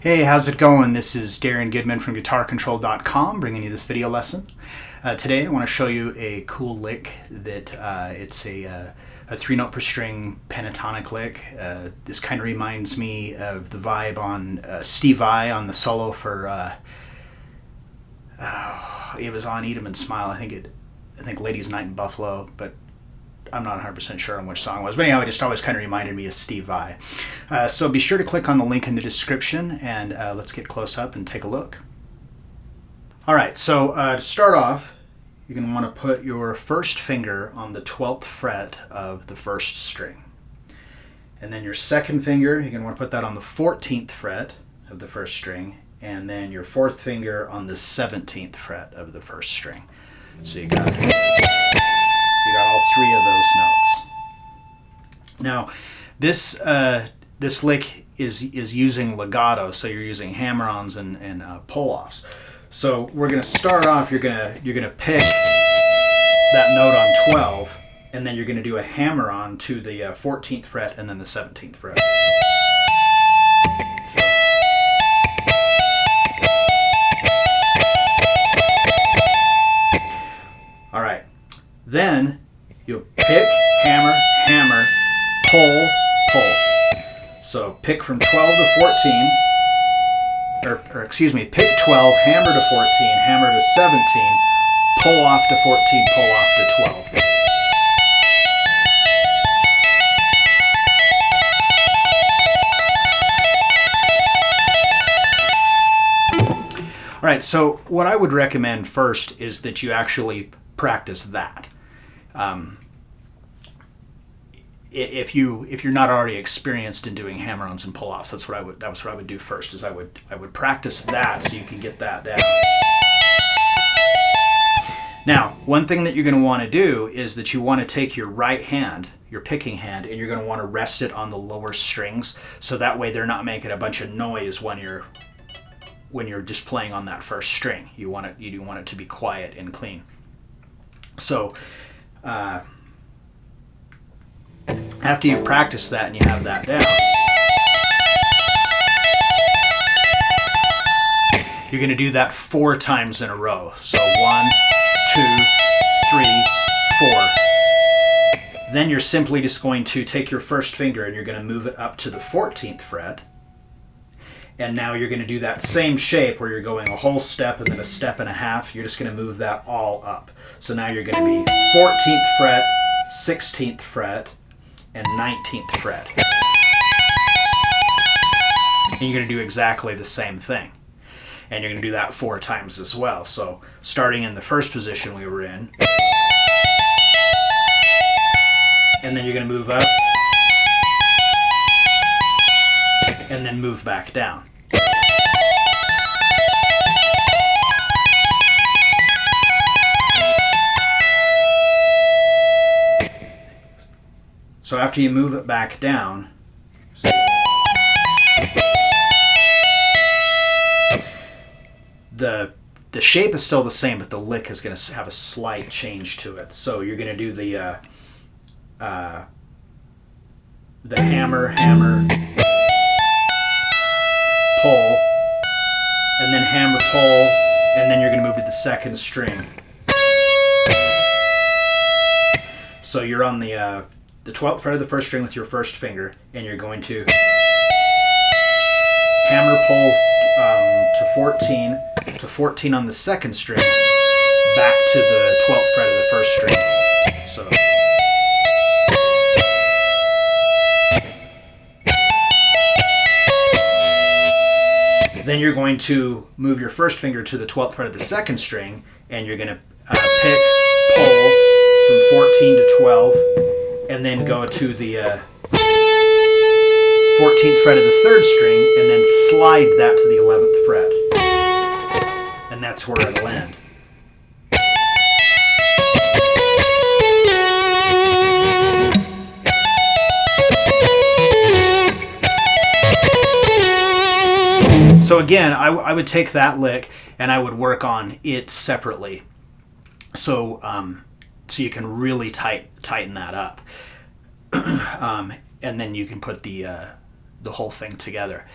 Hey, how's it going? This is Darrin Goodman from GuitarControl.com bringing you this video lesson. Today I want to show you a cool lick that it's a 3-note per string pentatonic lick. This kind of reminds me of the vibe on Steve Vai on the solo for it was on Eat 'Em and Smile. I think Ladies Night in Buffalo, but I'm not 100% sure on which song it was. But anyhow, it just always kind of reminded me of Steve Vai. So be sure to click on the link in the description, and let's get close up and take a look. Alright, so to start off, you're going to want to put your first finger on the 12th fret of the first string. And then your second finger, you're going to want to put that on the 14th fret of the first string. And then your fourth finger on the 17th fret of the first string. So you got all three of those notes. Now, this lick is using legato, so you're using hammer-ons and pull-offs. So we're going to start off. You're gonna pick that note on 12, and then you're going to do a hammer-on to the 14th fret and then the 17th fret. So. All right. Then you'll pick, hammer, hammer, pull, pull. So pick from 12 to 14, or excuse me, pick 12, hammer to 14, hammer to 17, pull off to 14, pull off to 12. All right, so what I would recommend first is that you actually practice that. If you're not already experienced in doing hammer-ons and pull-offs, that's what I would do first. Is I would practice that so you can get that down. Now, one thing that you're going to want to do is that you want to take your right hand, your picking hand, and you're going to want to rest it on the lower strings, so that way they're not making a bunch of noise when you're just playing on that first string. You do want it to be quiet and clean. So after you've practiced that and you have that down, you're going to do that 4 times in a row. So 1, 2, 3, 4. Then you're simply just going to take your first finger and you're going to move it up to the 14th fret. And now you're going to do that same shape where you're going a whole step and then a step and a half. You're just going to move that all up. So now you're going to be 14th fret, 16th fret, and 19th fret. And you're going to do exactly the same thing. And you're going to do that 4 times as well. So starting in the first position we were in. And then you're going to move up. And then move back down. So after you move it back down, the shape is still the same, but the lick is going to have a slight change to it. So you're going to do the hammer, hammer, pull, and then hammer, pull, and then you're going to move to the second string. So you're on the 12th fret of the first string with your first finger, and you're going to hammer, pull to 14 on the second string, back to the 12th fret of the first string. So. Then you're going to move your first finger to the 12th fret of the second string, and you're going to pick, pull from 14 to 12, and then go to the 14th fret of the third string, and then slide that to the 11th fret. And that's where it'll end. So again, I would take that lick and I would work on it separately, so so you can really tighten that up, and then you can put the whole thing together.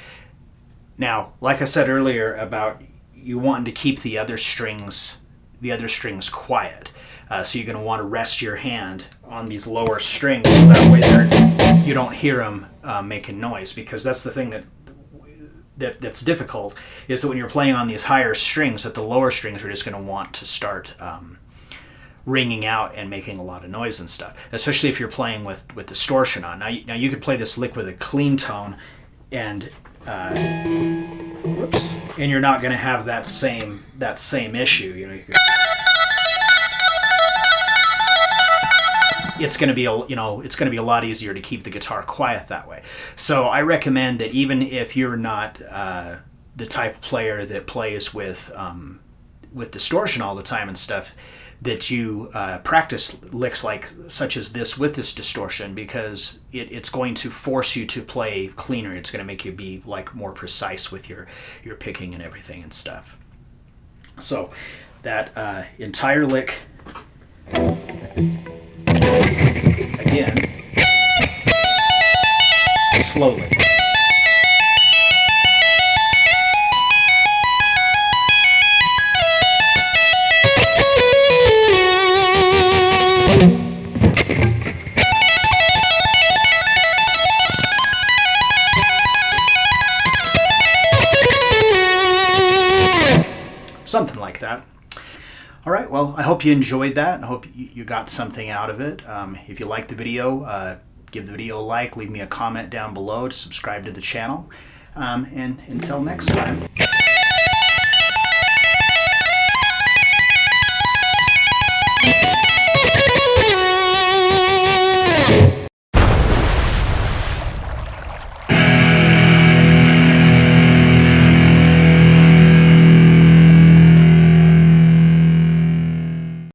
Now, like I said earlier about you wanting to keep the other strings quiet. So you're going to want to rest your hand on these lower strings so that way you don't hear them making noise, because that's the thing that's difficult, is that when you're playing on these higher strings, that the lower strings are just going to want to start ringing out and making a lot of noise and stuff, especially if you're playing with distortion on. Now you could play this lick with a clean tone and whoops, and you're not going to have that same issue. You know, it's going to be a lot easier to keep the guitar quiet that way. So I recommend that even if you're not the type of player that plays with distortion all the time and stuff, that you practice licks such as this with this distortion, because it's going to force you to play cleaner. It's going to make you be like more precise with your picking and everything and stuff. So that entire lick again, slowly. Something like that. All right, well, I hope you enjoyed that. I hope you got something out of it. If you liked the video, give the video a like, leave me a comment down below, to subscribe to the channel. And until next time.